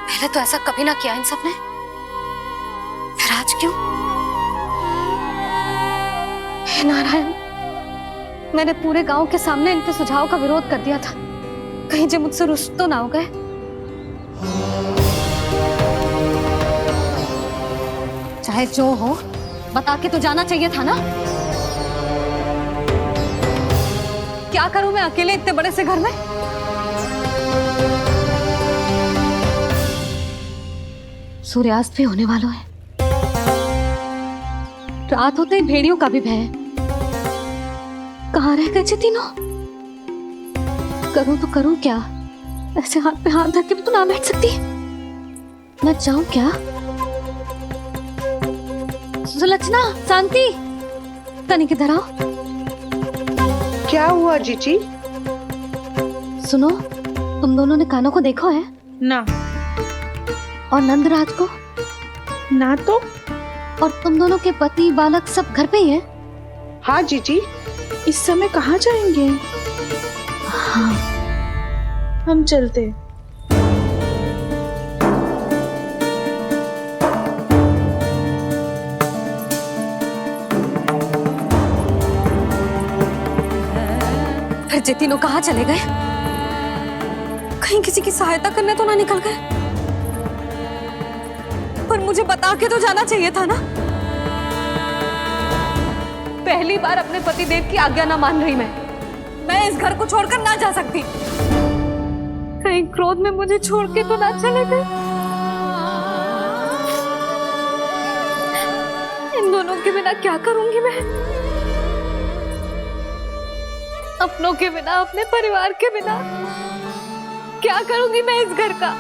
पहले तो ऐसा कभी ना किया इन सब ने, फिर आज क्यों? हे नारायण, मैंने पूरे गांव के सामने इनके सुझाव का विरोध कर दिया था, कहीं जो मुझसे रुष्ट तो ना हो गए। चाहे जो हो, बता के तो जाना चाहिए था ना। क्या करूं मैं अकेले इतने बड़े से घर में? सूर्यास्त भी होने वाला है, रात होते ही भेड़ियों का भी भय है। कहाँ रह गए तीनों? करूं तो करूं क्या? ऐसे हाथ पे हाथ धर के भी तो ना बैठ सकती। मैं जाऊं क्या? सुलक्षणा, शांति, तनिक इधर आओ। क्या हुआ जीजी? सुनो, तुम दोनों ने कानों को देखो है? ना। और नंदराज को? ना तो। और तुम दोनों के पति बालक सब घर पे ही हैं? हाँ जीजी, इस समय कहाँ जाएंगे? हाँ, हम चलते। फिर ये तीनों कहाँ चले गए? कहीं किसी की सहायता करने तो ना निकल गए? पर मुझे बता के तो जाना चाहिए था ना। पहली बार अपने पतिदेव की आज्ञा ना मान रही मैं इस घर को छोड़कर ना जा सकती। कहीं क्रोध में मुझे छोड़ के तो ना चले गए। इन दोनों के बिना क्या करूंगी मैं? अपनों के बिना, अपने परिवार के बिना क्या करूंगी मैं इस घर का?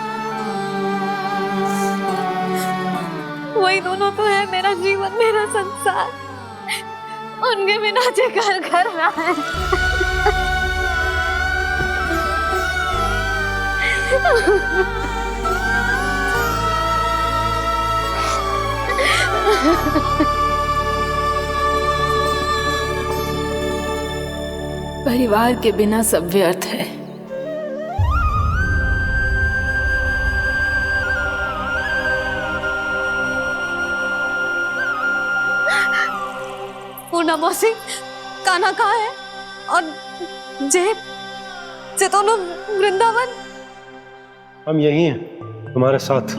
वही दोनों तो है मेरा जीवन, मेरा संसार। उनके बिना जे घर घर रहा है। परिवार के बिना सब व्यर्थ है। पूना मौसी, कान्हा कहाँ है? और जे दोनों वृंदावन? हम यही हैं, तुम्हारे साथ।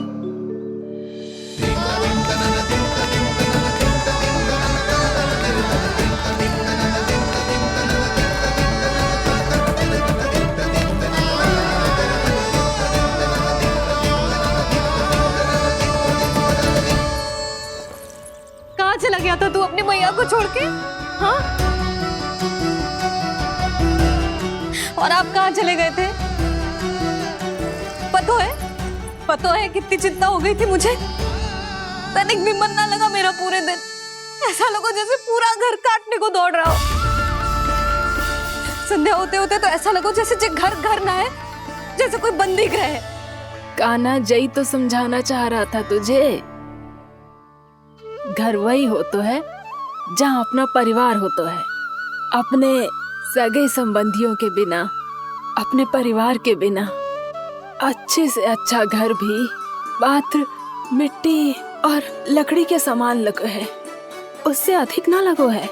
कहाँ चला गया था तू अपनी मैया को छोड़ के? हाँ? और आप कहाँ चले गए थे? पतो है कितनी चिंता हो गई थी मुझे। तनिक भी मन ना लगा मेरा पूरे दिन। ऐसा लगा जैसे पूरा घर काटने को दौड़ रहा हो। संध्या होते होते तो ऐसा लगा जैसे घर घर ना है, जैसे कोई बंदी गृह है। कान्हा जई तो समझाना चाह रहा था तुझे। घर वही हो तो है जहाँ अपना परिवार हो तो है। अपने सगे संबंधियों के बिना, अपने परिवार के बिना अच्छे से अच्छा घर भी मात्र मिट्टी और लकड़ी के समान लगो है, उससे अधिक ना लगो है।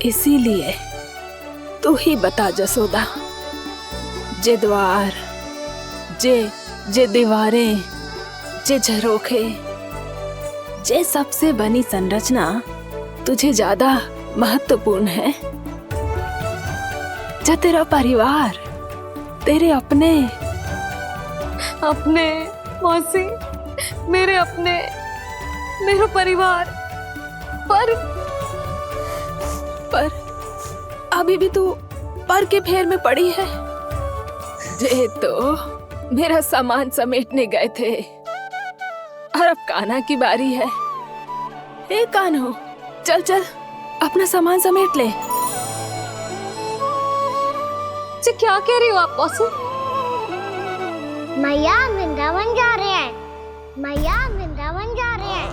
इसीलिए तू ही बता जसोदा, जे द्वार, जे दीवारें, जे झरोखे, जे सबसे बनी संरचना तुझे ज्यादा महत्वपूर्ण है? जो तेरा परिवार, तेरे अपने मौसी, मेरे अपने, मेरा परिवार, पर अभी भी तू पर के फेर में पड़ी है। जे तो मेरा सामान समेटने गए थे और अब कान्हा की बारी है। ए कान्हो, चल चल अपना सामान समेट ले। क्या कह रही हो आप मौसी? मैया वृंदावन जा रहे हैं, मैया वृंदावन जा रहे हैं।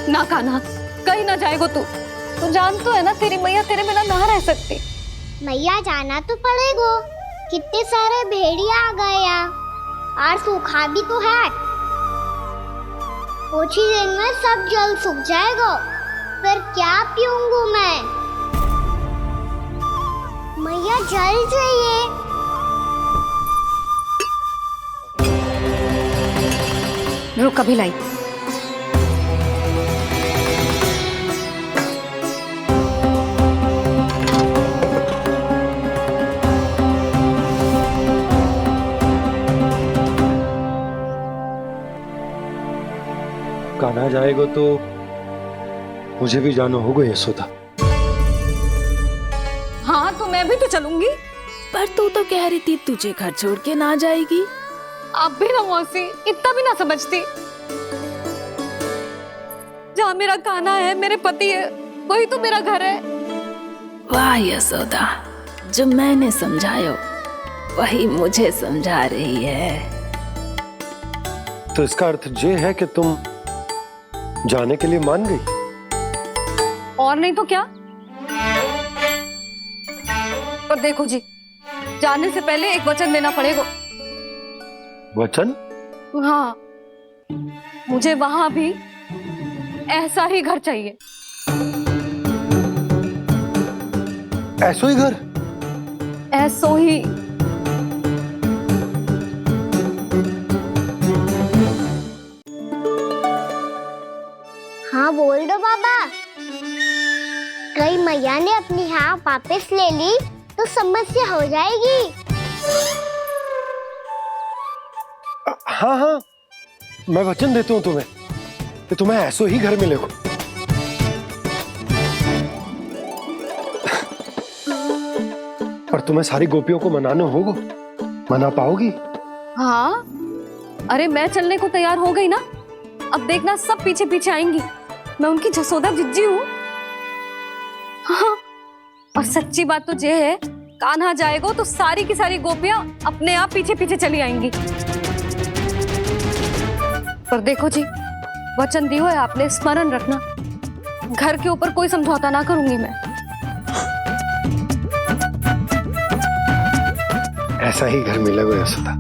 ना कान्हा, कहीं ना जाएगो तू जान तो है ना तेरी मैया तेरे बिना ना रह सकती। मैया जाना तो पड़ेगा, कितने सारे भेड़िया आ गए यहाँ और सूखा भी तो है। कुछ ही दिन में सब जल सूख जाएगा, फिर क्या पीऊंगा मैं? मैया जल चाहिए। रुक अभी लाई। कान्हा जाएगा तो मुझे भी जाना होगा यशोदा। हाँ तो मैं भी तो चलूंगी। पर तू तो कह रही थी तुझे घर छोड़ के ना जाएगी। आप भी ना मौसी, इतना भी ना समझती। जहाँ मेरा कान्हा है, मेरे पति है, वही तो मेरा घर है। वाह यशोदा, जो मैंने समझायो वही मुझे समझा रही है। तो इसका अर्थ ये है कि तुम जाने के लिए मान गई? और नहीं तो क्या। और देखो जी, जाने से पहले एक वचन देना पड़ेगा। वचन? हाँ, मुझे वहां भी ऐसा ही घर चाहिए। ऐसो ही घर? ऐसो ही। हाँ बोल दो बाबा। कई मैया ने अपनी हाँ वापस ले ली तो समस्या हो जाएगी। हाँ हाँ, मैं वचन देता हूँ तुम्हें कि तुम्हें ऐसो ही घर मिलेगा। पर तुम्हें सारी गोपियों को मनाना होगा। मना पाओगी? हाँ, अरे मैं चलने को तैयार हो गई ना। अब देखना सब पीछे पीछे आएंगी। मैं उनकी जसोदा जिज्जी हूँ। हाँ, और सच्ची बात तो ये है, कान्हा जाएगा तो सारी की सारी गोपियां अपने आप पीछे पीछे चली आएंगी। पर देखो जी, वचन दियो है आपने, स्मरण रखना। घर के ऊपर कोई समझौता ना करूंगी मैं। ऐसा ही घर मिलेगा यशोदा।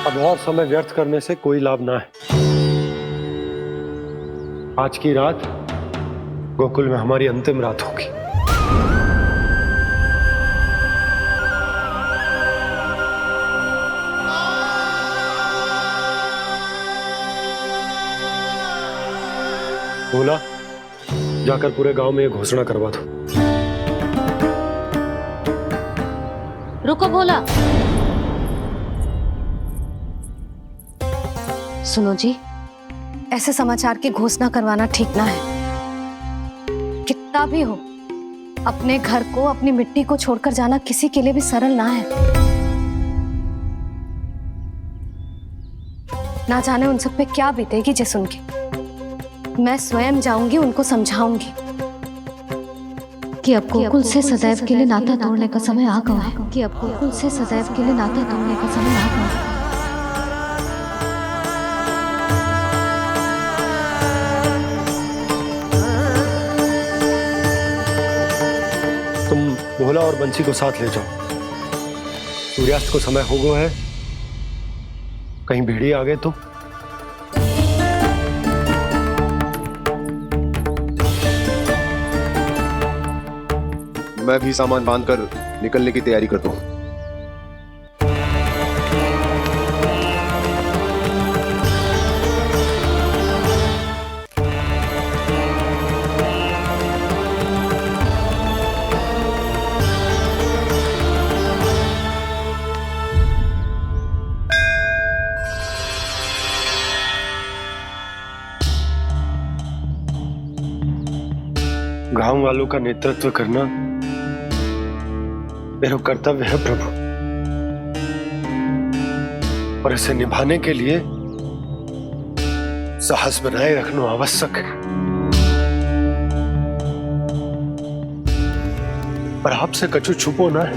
अब और समय व्यर्थ करने से कोई लाभ ना है। आज की रात गोकुल में हमारी अंतिम रात होगी। बोला, जाकर पूरे गांव में ये घोषणा करवा दो। रुको भोला। सुनो जी, ऐसे समाचार की घोषणा करवाना ठीक ना है। कितना भी हो, अपने घर को, अपनी मिट्टी को छोड़कर जाना किसी के लिए भी सरल ना है। ना जाने उन सब पे क्या बीतेगी जे सुन के। मैं स्वयं जाऊंगी, उनको समझाऊंगी कि अब गोकुल से सदैव के लिए नाता तोड़ने का समय आ गया है, कि अब गोकुल से सदैव के लिए नाता तोड़ने का समय आ गया है। तुम भोला और बंसी को साथ ले जाओ। सूर्यास्त को समय हो गया है, कहीं भेड़िए आ गए तो। मैं भी सामान बांधकर निकलने की तैयारी करता हूँ। गांव वालों का नेतृत्व करना मेरा कर्तव्य है प्रभु, और इसे निभाने के लिए साहस बनाए रखना आवश्यक है। पर आपसे कछु छुपो ना है।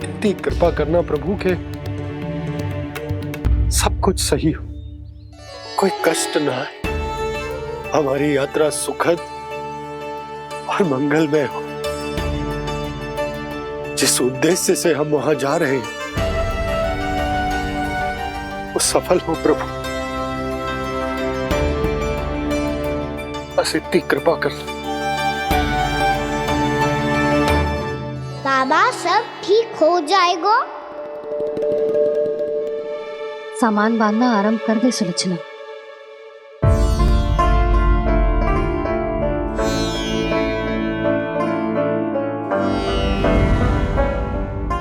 इतनी कृपा करना प्रभु के सब कुछ सही हो, कोई कष्ट ना है, हमारी यात्रा सुखद और मंगलमय हो। जिस उद्देश्य से हम वहां जा रहे हैं वो सफल हो प्रभु, बस इतनी कृपा कर। बाबा सब ठीक हो जाएगा। सामान बांधना आरंभ कर दे सुलोचना।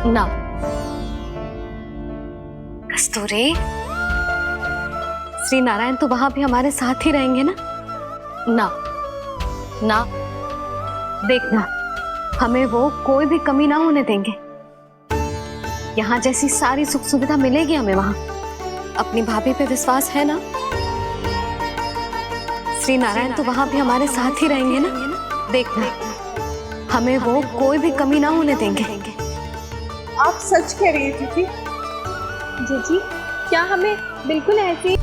ना कस्तूरी, श्री नारायण तो वहां भी हमारे साथ ही रहेंगे ना? ना ना, देखना हमें वो कोई भी कमी ना होने देंगे। यहाँ जैसी सारी सुख सुविधा मिलेगी हमें वहां। अपनी भाभी पे विश्वास है ना? श्री नारायण तो वहां भी हमारे साथ ही रहेंगे ना? देखना हमें वो कोई भी कमी ना होने देंगे। आप सच कह रही है दीदी? जीजी, क्या हमें बिल्कुल ऐसी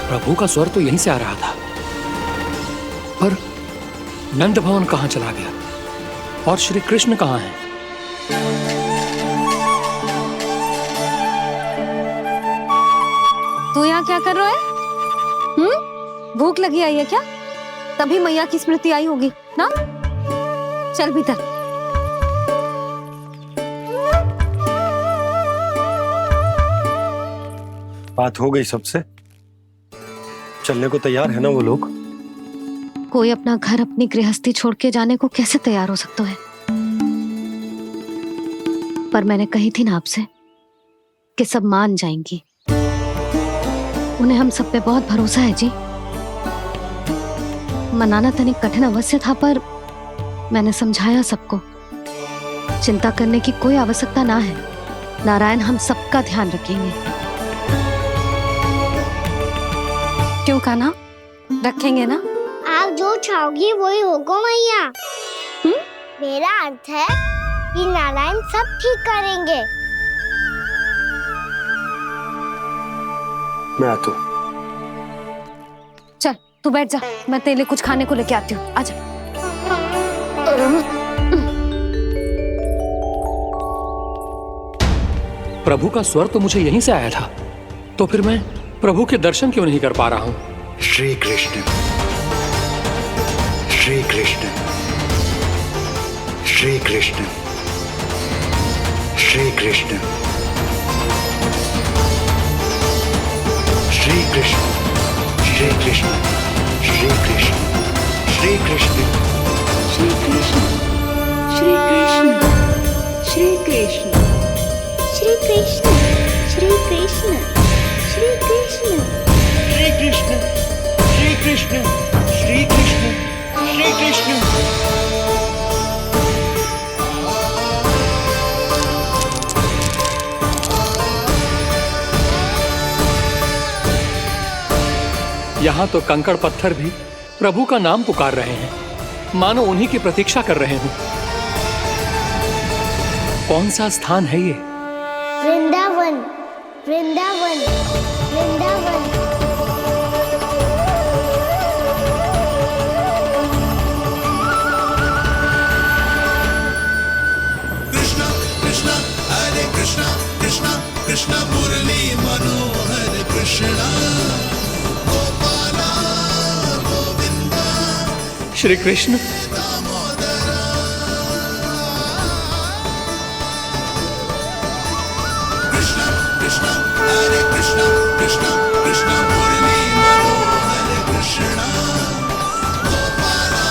प्रभु का स्वर तो यहीं से आ रहा था, पर नंद भवन कहां चला गया और श्री कृष्ण कहां हैं? तू यहाँ क्या कर रहा है? भूख लगी आई है क्या? तभी मैया की स्मृति आई होगी ना? चल भीतर। बात हो गई सबसे? चलने को तैयार है ना वो लोग? कोई अपना घर, अपनी गृहस्थी छोड़ के जाने को कैसे तैयार हो सकता है? पर मैंने कही थी ना आपसे कि सब मान जाएंगी। उन्हें हम सब पे बहुत भरोसा है जी। मनाना तनिक कठिन अवश्य था, पर मैंने समझाया सबको। चिंता करने की कोई आवश्यकता ना है। नारायण हम सबका ध्यान रखेंगे। क्यों कान्हा, रखेंगे ना? आप जो चाहोगी वही होगा मैया। मेरा अर्थ है कि नारायण सब ठीक करेंगे। मैं आता हूँ। चल तू बैठ जा, मैं तेरे लिए कुछ खाने को लेके आती हूँ। आजा। प्रभु का स्वर तो मुझे यहीं से आया था, तो फिर मैं प्रभु के दर्शन क्यों नहीं कर पा रहा हूँ? श्री कृष्ण, श्री कृष्ण, श्री कृष्ण, श्री कृष्ण, श्री कृष्ण, श्री कृष्ण, श्री कृष्ण, श्री कृष्ण, श्री कृष्ण, श्री कृष्ण, श्री कृष्ण, श्री कृष्ण, श्री कृष्ण, श्री कृष्ण, श्री कृष्ण, श्री कृष्ण, श्री कृष्ण, श्री कृष्ण। यहाँ तो कंकड़ पत्थर भी प्रभु का नाम पुकार रहे हैं, मानो उन्हीं की प्रतीक्षा कर रहे हैं। कौन सा स्थान है ये? वृंदावन, वृंदावन, वृंदावन। कृष्णा कृष्णा हरे कृष्णा कृष्णा कृष्णा मुरली मनोहर कृष्णा गोपाला गोविंदा श्री कृष्ण। कृष्णा कृष्णा हरे कृष्णा कृष्णा कृष्णा मुरली मनोहर कृष्णा गोपाला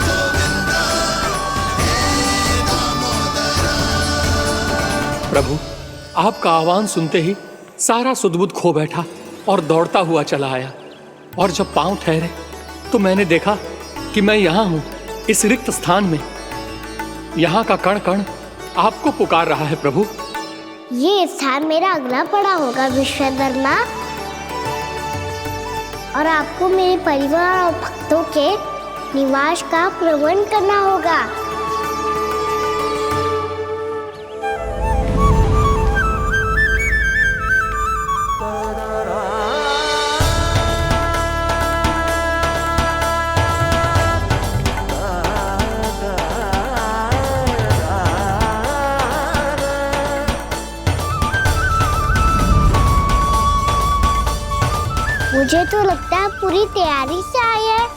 गोविंदा हे दामोदरा। प्रभु आपका आह्वान सुनते ही सारा सुध-बुध खो बैठा और दौड़ता हुआ चला आया, और जब पांव ठहरे तो मैंने देखा कि मैं यहाँ हूँ, इस रिक्त स्थान में। यहाँ का कण कण आपको पुकार रहा है प्रभु। ये स्थान मेरा अगला पड़ा होगा विश्वकर्मा, और आपको मेरे परिवार और भक्तों के निवास का प्रबंध करना होगा। मुझे तो लगता है पूरी तैयारी से आए हैं।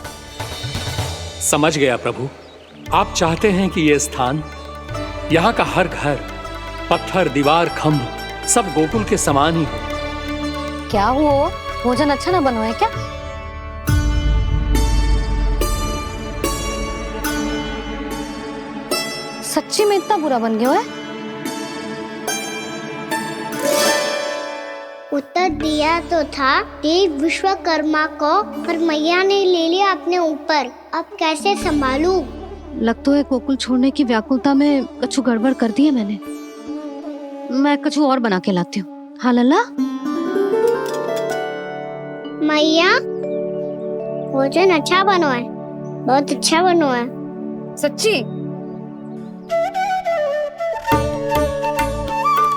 समझ गया प्रभु, आप चाहते हैं कि ये स्थान, यहाँ का हर घर, पत्थर, दीवार, खम्भ सब गोकुल के समान ही हो। क्या हुआ? भोजन अच्छा ना बनो है क्या? सच्ची में इतना बुरा बन गया है? उत्तर दिया तो था देव विश्वकर्मा को, पर मैया ने ले लिया अपने ऊपर। अब कैसे संभालूं? लग तो है गोकुल छोड़ने की व्याकुलता में कछु गड़बड़ कर दी है मैंने। मैं कछु और बना के लाती हूँ। हाँ लल्ला? मैया, भोजन अच्छा बनो है, बहुत अच्छा बनो है। सच्ची?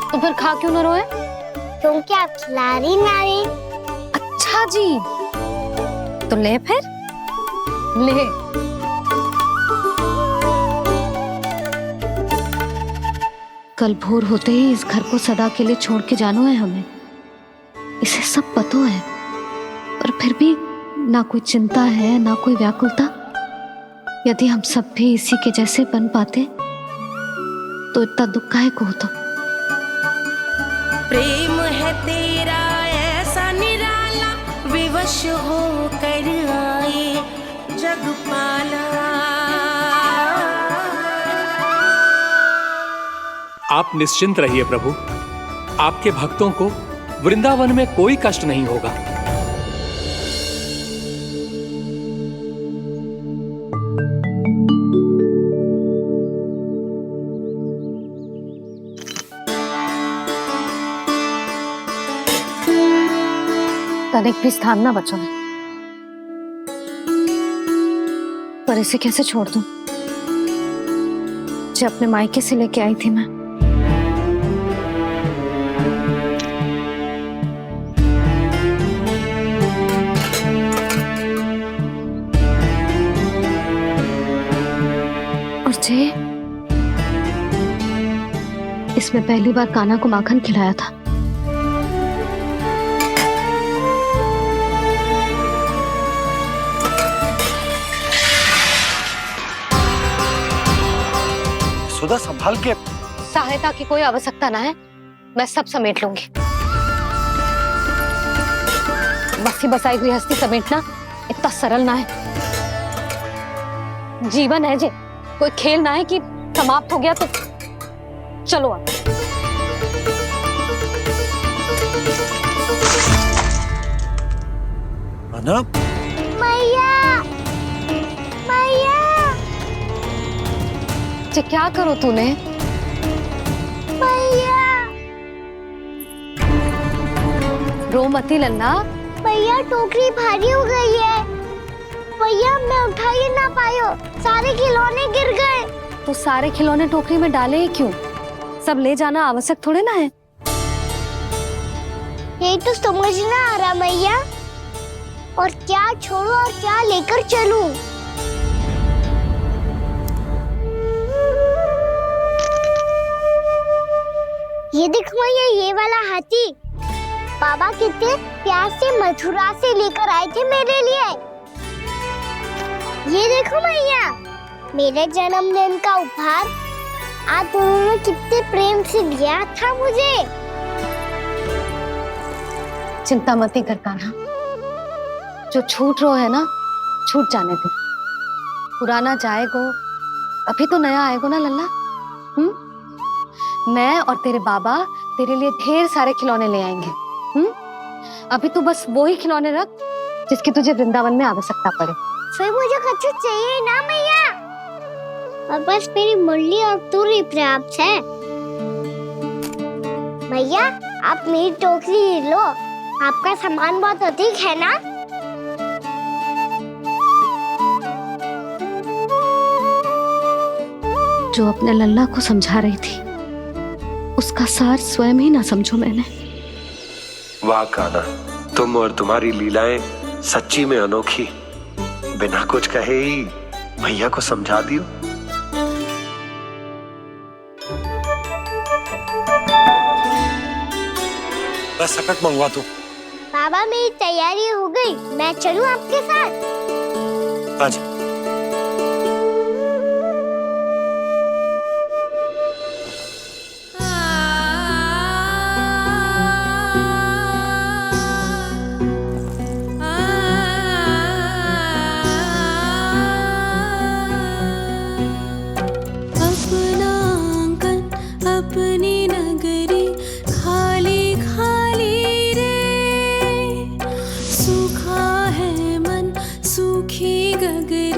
तो फिर खा क्यों न रोए? क्योंकि आप खिलाड़ी नारी। अच्छा जी, तो ले फिर ले। कल भोर होते ही इस घर को सदा के लिए छोड़ के जाना है हमें। इसे सब पता है, पर फिर भी ना कोई चिंता है ना कोई व्याकुलता। यदि हम सब भी इसी के जैसे बन पाते तो इतना दुख काहे को होता। प्रेम है तेरा ऐसा निराला, विवश हो कर आए जगपाला। आप निश्चिंत रहिए प्रभु, आपके भक्तों को वृंदावन में कोई कष्ट नहीं होगा। तनिक भी स्थान ना बचो है, पर इसे कैसे छोड़ दूं? तुझे अपने मायके से लेके आई थी मैं। और जे इसमें पहली बार कान्हा को माखन खिलाया था। सुधा संभाल के। सहायता की कोई आवश्यकता ना है, मैं सब समेट लूंगी। बसी बसाई गृहस्थी समेटना इतना सरल ना है। जीवन है जे, कोई खेल ना है कि समाप्त हो गया तो चलो अब। मैया, मैया। जे क्या करो तूने? मैया, रो मती लल्ला। भैया टोकरी भारी हो गई है। भैया मैं उठा ही ना पायो, सारे खिलौने गिर गए। तो सारे खिलौने टोकरी में डाले ही क्यों? सब ले जाना आवश्यक थोड़े ना है। यही तो समझ ना आ रहा मैया, और क्या छोड़ो और क्या लेकर चलूं? ये देखो मैया, ये वाला हाथी बाबा कितने प्यार से मथुरा से लेकर आए थे मेरे लिए। ये देखो मैया, मेरे जन्मदिन का उपहार आज उन्होंने कितने प्रेम से दिया था मुझे। चिंता मत कर कान्हा, जो छूट रो है ना, छूट जाने दे। पुराना जाएगो, अभी तो नया आएगो ना लल्ला। मैं और तेरे बाबा तेरे लिए ढेर सारे खिलौने ले आएंगे। अभी तू बस वो ही खिलौने रख जिसकी तुझे वृंदावन में आवश्यकता पड़े। फिर मुझे कुछ चाहिए ना मैया, और बस मेरी मुरली और तुरी पर्याप्त है। भैया आप मेरी टोकरी लो, आपका सामान बहुत अधिक है ना। जो अपने लल्ला को समझा रही थी, उसका सार स्वयं ही ना समझो मैंने। वाह कान्हा, तुम और तुम्हारी लीलाएं सच्ची में अनोखी। बिना कुछ कहे ही भैया को समझा दियो। बस सकट मंगवा दो। बाबा मेरी तैयारी हो गई, मैं चलूं आपके साथ? आजा। अपना आंगन अपनी नगरी खाली खाली रे, सूखा है मन सूखी गगरी।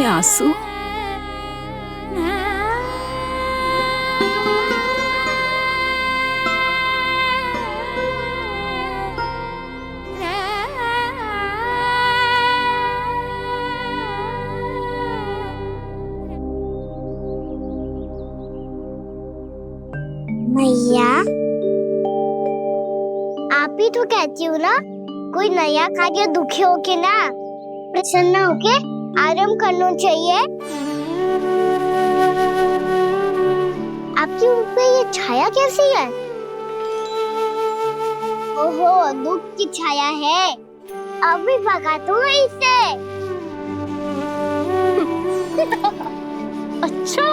आंसू? मैया, आप ही तो कहती हो ना, कोई नया कार्य दुखी होके ना प्रसन्न होके आराम करना चाहिए। आपकी मुख पे ये छाया कैसी है? ओहो, दुख की छाया है। अभी भगा दो इसे। अच्छा।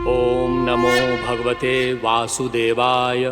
ओम नमो भगवते वासुदेवाय।